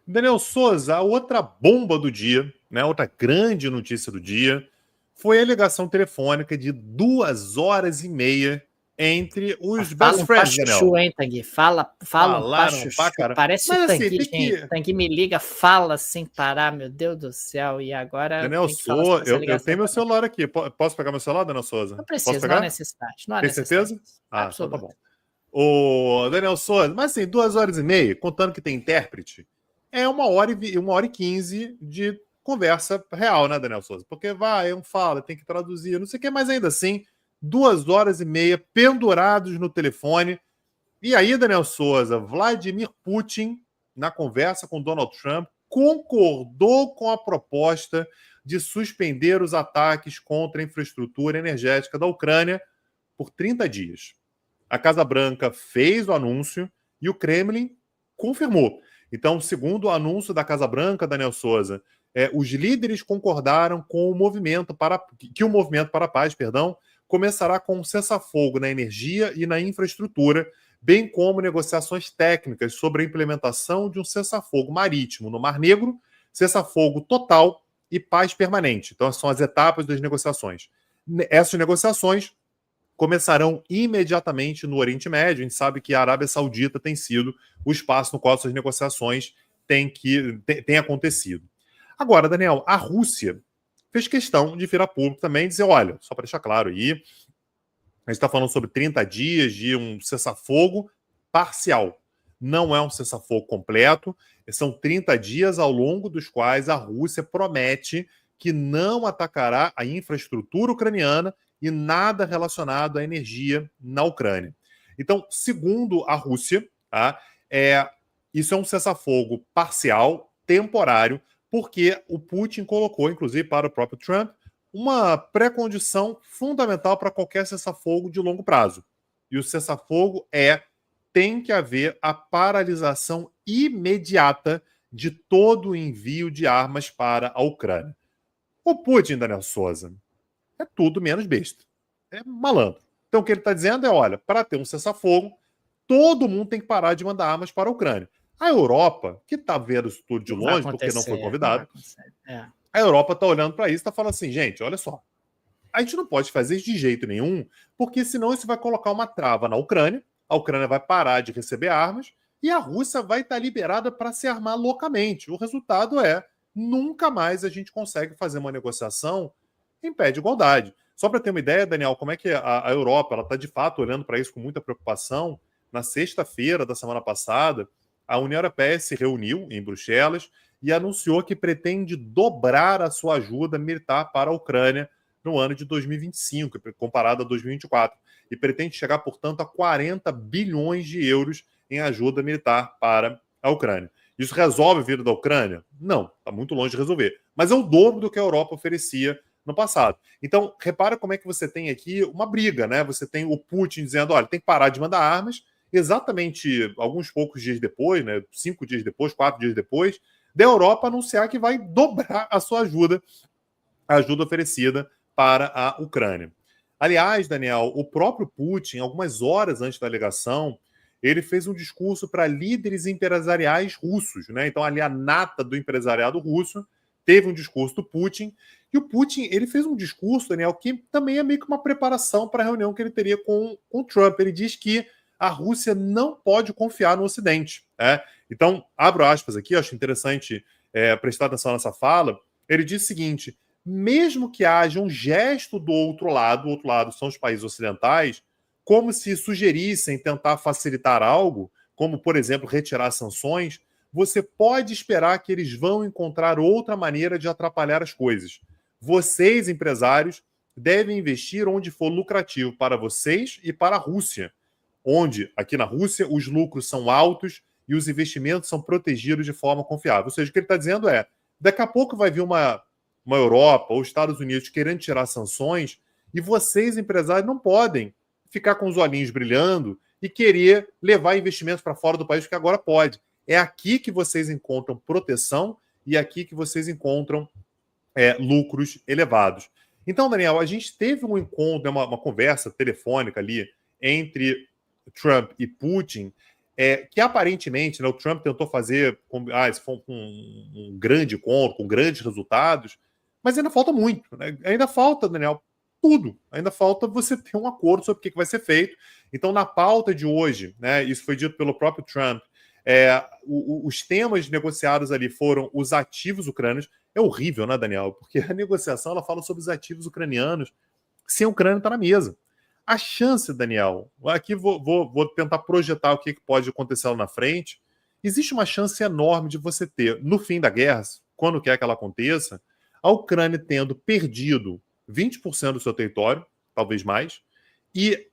Daniel Souza, a outra bomba do dia, né, outra grande notícia do dia, foi a ligação telefônica de 2 horas e meia entre os best Fala um pra friends, Daniel. chuchu, hein, Tanguy? Fala um pra Falaram pra chuchu. cara. Parece o Mas assim, Tanguy, tem gente. que. Tanguy me liga, fala sem parar, meu Deus do céu. E agora Daniel tem que falar sobre Souza, essa eu ligação tenho meu também. celular aqui. Posso pegar meu celular, Daniel Souza? Não Posso precisa, não há pegar? necessidade. Não há Tem necessidade certeza? disso. Então tá Absoluta. bom. O Daniel Souza, mas assim, 2 horas e meia, contando que tem intérprete, é 1 hora e 15 de conversa real, né, Daniel Souza? Porque vai, um fala, tem que traduzir, não sei o que, mas ainda assim, 2 horas e meia pendurados no telefone. E aí, Daniel Souza, Vladimir Putin, na conversa com Donald Trump, concordou com a proposta de suspender os ataques contra a infraestrutura energética da Ucrânia por 30 dias. A Casa Branca fez o anúncio e o Kremlin confirmou. Então, segundo o anúncio da Casa Branca, Daniel Souza, os líderes concordaram com o movimento que o movimento para a paz, começará com um cessar-fogo na energia e na infraestrutura, bem como negociações técnicas sobre a implementação de um cessar-fogo marítimo no Mar Negro, cessar-fogo total e paz permanente. Então, são as etapas das negociações. Essas negociações começarão imediatamente no Oriente Médio. A gente sabe que a Arábia Saudita tem sido o espaço no qual essas negociações têm acontecido. Agora, Daniel, a Rússia fez questão de vir a público também e dizer, olha, só para deixar claro aí, a gente está falando sobre 30 dias de um cessar-fogo parcial. Não é um cessar-fogo completo, são 30 dias ao longo dos quais a Rússia promete que não atacará a infraestrutura ucraniana e nada relacionado à energia na Ucrânia. Então, segundo a Rússia, tá, isso é um cessar-fogo parcial, temporário, porque o Putin colocou, inclusive para o próprio Trump, uma pré-condição fundamental para qualquer cessar-fogo de longo prazo. E o cessar-fogo tem que haver a paralisação imediata de todo o envio de armas para a Ucrânia. O Putin, Daniel Souza, é tudo menos besta. É malandro. Então o que ele está dizendo é, olha, para ter um cessar-fogo, todo mundo tem que parar de mandar armas para a Ucrânia. A Europa, que está vendo isso tudo de Não vai longe, porque não foi acontecer, não vai convidado, acontecer. É. a Europa está olhando para isso e está falando assim, gente, olha só, a gente não pode fazer isso de jeito nenhum, porque senão isso vai colocar uma trava na Ucrânia, a Ucrânia vai parar de receber armas e a Rússia vai estar liberada para se armar loucamente. O resultado é nunca mais a gente consegue fazer uma negociação em pé de igualdade. Só para ter uma ideia, Daniel, como é que a Europa está de fato olhando para isso com muita preocupação. Na sexta-feira da semana passada, a União Europeia se reuniu em Bruxelas e anunciou que pretende dobrar a sua ajuda militar para a Ucrânia no ano de 2025, comparado a 2024, e pretende chegar, portanto, a 40 bilhões de euros em ajuda militar para a Ucrânia. Isso resolve a vida da Ucrânia? Não, está muito longe de resolver. Mas é o dobro do que a Europa oferecia no passado. Então, repara como é que você tem aqui uma briga, né? Você tem o Putin dizendo, olha, tem que parar de mandar armas, exatamente alguns poucos dias depois, né? 5 dias depois, 4 dias depois, da Europa anunciar que vai dobrar a sua ajuda, a ajuda oferecida para a Ucrânia. Aliás, Daniel, o próprio Putin, algumas horas antes da alegação, ele fez um discurso para líderes empresariais russos, né? Então, ali a nata do empresariado russo teve um discurso do Putin, e o Putin ele fez um discurso, Daniel, que também é meio que uma preparação para a reunião que ele teria com o Trump. Ele diz que a Rússia não pode confiar no Ocidente. Né? Então, abro aspas aqui, acho interessante prestar atenção nessa fala. Ele diz o seguinte: mesmo que haja um gesto do outro lado são os países ocidentais, como se sugerissem tentar facilitar algo, como, por exemplo, retirar sanções, você pode esperar que eles vão encontrar outra maneira de atrapalhar as coisas. Vocês, empresários, devem investir onde for lucrativo para vocês e para a Rússia, onde, aqui na Rússia, os lucros são altos e os investimentos são protegidos de forma confiável. Ou seja, o que ele está dizendo é, daqui a pouco vai vir uma Europa ou Estados Unidos querendo tirar sanções e vocês, empresários, não podem ficar com os olhinhos brilhando e querer levar investimentos para fora do país, porque agora pode. É aqui que vocês encontram proteção e é aqui que vocês encontram lucros elevados. Então, Daniel, a gente teve um encontro, uma conversa telefônica ali entre Trump e Putin, que aparentemente, né, o Trump tentou fazer, se for um grande encontro, com grandes resultados, mas ainda falta muito, né? Ainda falta, Daniel, tudo. Ainda falta você ter um acordo sobre o que vai ser feito. Então, na pauta de hoje, né, isso foi dito pelo próprio Trump, os temas negociados ali foram os ativos ucranianos. É horrível, né, Daniel? Porque a negociação ela fala sobre os ativos ucranianos sem a Ucrânia estar na mesa. A chance, Daniel, aqui vou tentar projetar o que pode acontecer lá na frente. Existe uma chance enorme de você ter, no fim da guerra, quando quer que ela aconteça, a Ucrânia tendo perdido 20% do seu território, talvez mais, e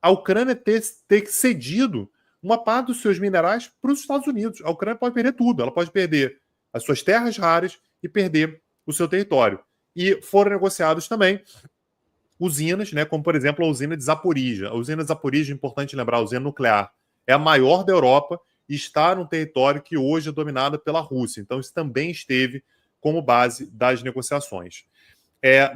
a Ucrânia ter cedido uma parte dos seus minerais para os Estados Unidos. A Ucrânia pode perder tudo. Ela pode perder as suas terras raras e perder o seu território. E foram negociados também usinas, né, como, por exemplo, a usina de Zaporizhia. A usina de Zaporizhia, é importante lembrar, a usina nuclear, é a maior da Europa e está num território que hoje é dominado pela Rússia. Então, isso também esteve como base das negociações.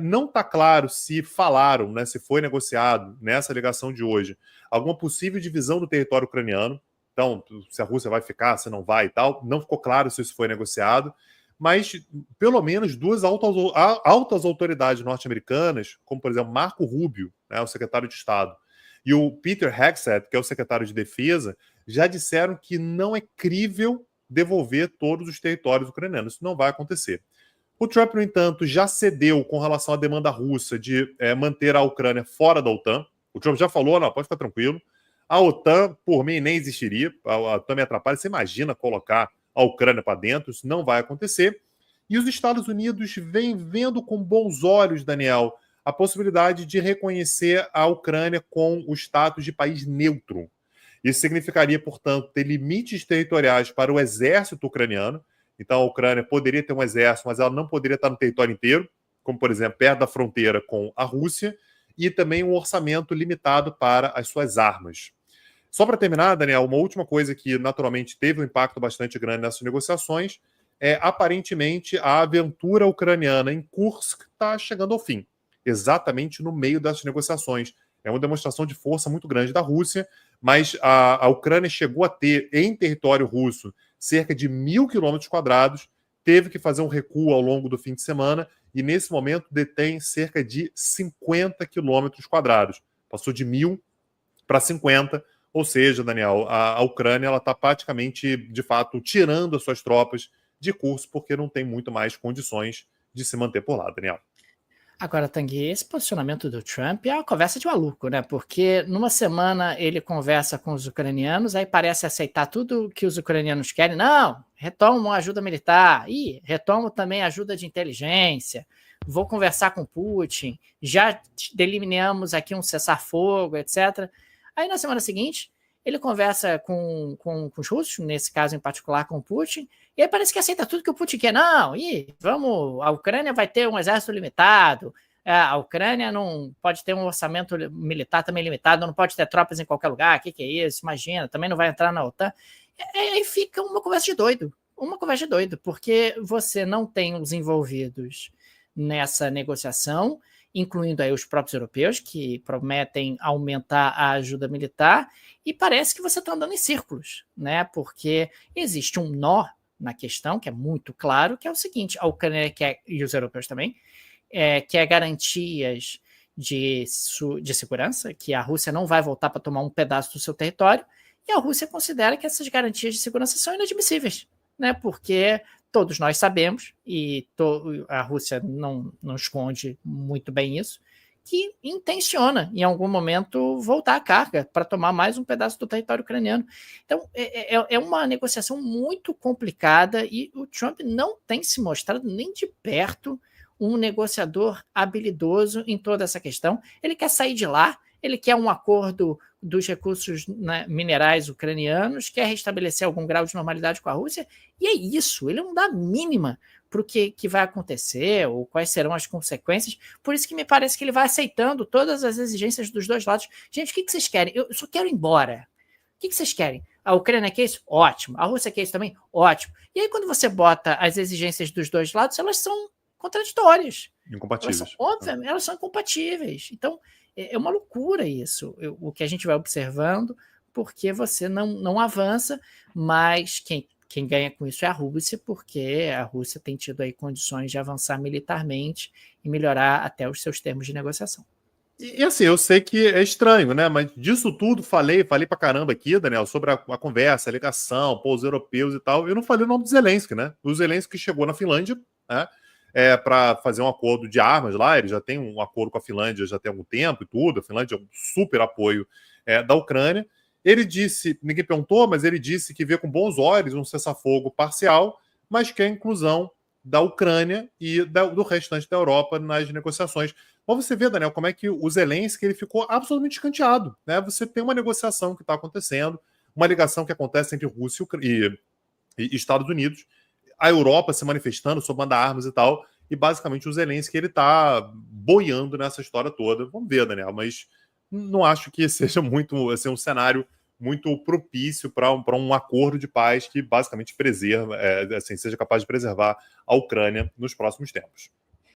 Não está claro se falaram, né, se foi negociado nessa ligação de hoje, alguma possível divisão do território ucraniano. Então, se a Rússia vai ficar, se não vai e tal. Não ficou claro se isso foi negociado. Mas, pelo menos, duas altas autoridades norte-americanas, como, por exemplo, Marco Rubio, né, o secretário de Estado, e o Peter Hegseth, que é o secretário de Defesa, já disseram que não é crível devolver todos os territórios ucranianos. Isso não vai acontecer. O Trump, no entanto, já cedeu com relação à demanda russa de manter a Ucrânia fora da OTAN. O Trump já falou, não, pode ficar tranquilo. A OTAN, por mim, nem existiria. A OTAN me atrapalha. Você imagina colocar a Ucrânia para dentro? Isso não vai acontecer. E os Estados Unidos vêm vendo com bons olhos, Daniel, a possibilidade de reconhecer a Ucrânia com o status de país neutro. Isso significaria, portanto, ter limites territoriais para o exército ucraniano. Então, a Ucrânia poderia ter um exército, mas ela não poderia estar no território inteiro, como, por exemplo, perto da fronteira com a Rússia, e também um orçamento limitado para as suas armas. Só para terminar, Daniel, uma última coisa que naturalmente teve um impacto bastante grande nessas negociações aparentemente, a aventura ucraniana em Kursk está chegando ao fim, exatamente no meio dessas negociações. É uma demonstração de força muito grande da Rússia, mas a Ucrânia chegou a ter, em território russo, cerca de 1.000 quilômetros quadrados, teve que fazer um recuo ao longo do fim de semana e, nesse momento, detém cerca de 50 quilômetros quadrados. Passou de 1.000 para 50, ou seja, Daniel, a Ucrânia está praticamente, de fato, tirando as suas tropas de curso, porque não tem muito mais condições de se manter por lá, Daniel. Agora, Tanguy, esse posicionamento do Trump é uma conversa de maluco, né? Porque numa semana ele conversa com os ucranianos, aí parece aceitar tudo que os ucranianos querem. Não, retomo a ajuda militar, retomo também a ajuda de inteligência, vou conversar com Putin, já delineamos aqui um cessar-fogo, etc. Aí na semana seguinte, ele conversa com os russos, nesse caso em particular com o Putin, e aí parece que aceita tudo que o Putin quer. Não, a Ucrânia vai ter um exército limitado, a Ucrânia não pode ter um orçamento militar também limitado, não pode ter tropas em qualquer lugar, o que é isso? Imagina, também não vai entrar na OTAN. Aí fica uma conversa de doido, porque você não tem os envolvidos nessa negociação, incluindo aí os próprios europeus, que prometem aumentar a ajuda militar, e parece que você está andando em círculos, né? Porque existe um nó na questão, que é muito claro, que é o seguinte: a Ucrânia quer, e os europeus também, quer garantias de segurança, que a Rússia não vai voltar para tomar um pedaço do seu território, e a Rússia considera que essas garantias de segurança são inadmissíveis, né? Porque todos nós sabemos, e a Rússia não esconde muito bem isso, que intenciona, em algum momento, voltar à carga para tomar mais um pedaço do território ucraniano. Então, é uma negociação muito complicada e o Trump não tem se mostrado nem de perto um negociador habilidoso em toda essa questão. Ele quer sair de lá, ele quer um acordo dos recursos, né, minerais ucranianos, quer restabelecer algum grau de normalidade com a Rússia, e é isso, ele não dá a mínima para o que vai acontecer ou quais serão as consequências. Por isso que me parece que ele vai aceitando todas as exigências dos dois lados. Gente, o que vocês querem? Eu só quero ir embora. O que vocês querem? A Ucrânia quer isso? Ótimo. A Rússia quer isso também? Ótimo. E aí, quando você bota as exigências dos dois lados, elas são contraditórias. Incompatíveis. Obviamente, elas são incompatíveis. Então, é uma loucura isso, o que a gente vai observando, porque você não avança, mas quem ganha com isso é a Rússia, porque a Rússia tem tido aí condições de avançar militarmente e melhorar até os seus termos de negociação. E assim, eu sei que é estranho, né? Mas disso tudo falei pra caramba aqui, Daniel, sobre a conversa, a ligação, pô, os europeus e tal. Eu não falei o nome do Zelensky, né? O Zelensky chegou na Finlândia, né? Para fazer um acordo de armas lá. Ele já tem um acordo com a Finlândia já tem algum tempo e tudo. A Finlândia é um super apoio da Ucrânia. Ele disse, ninguém perguntou, mas ele disse que vê com bons olhos um cessar-fogo parcial, mas quer a inclusão da Ucrânia e do restante da Europa nas negociações. Mas você vê, Daniel, como é que o Zelensky ele ficou absolutamente escanteado, né? Você tem uma negociação que está acontecendo, uma ligação que acontece entre Rússia e Estados Unidos, a Europa se manifestando sobre mandar armas e tal, e basicamente o Zelensky ele está boiando nessa história toda. Vamos ver, Daniel, mas não acho que seja muito assim, um cenário muito propício para um acordo de paz que basicamente preserva, assim, seja capaz de preservar a Ucrânia nos próximos tempos.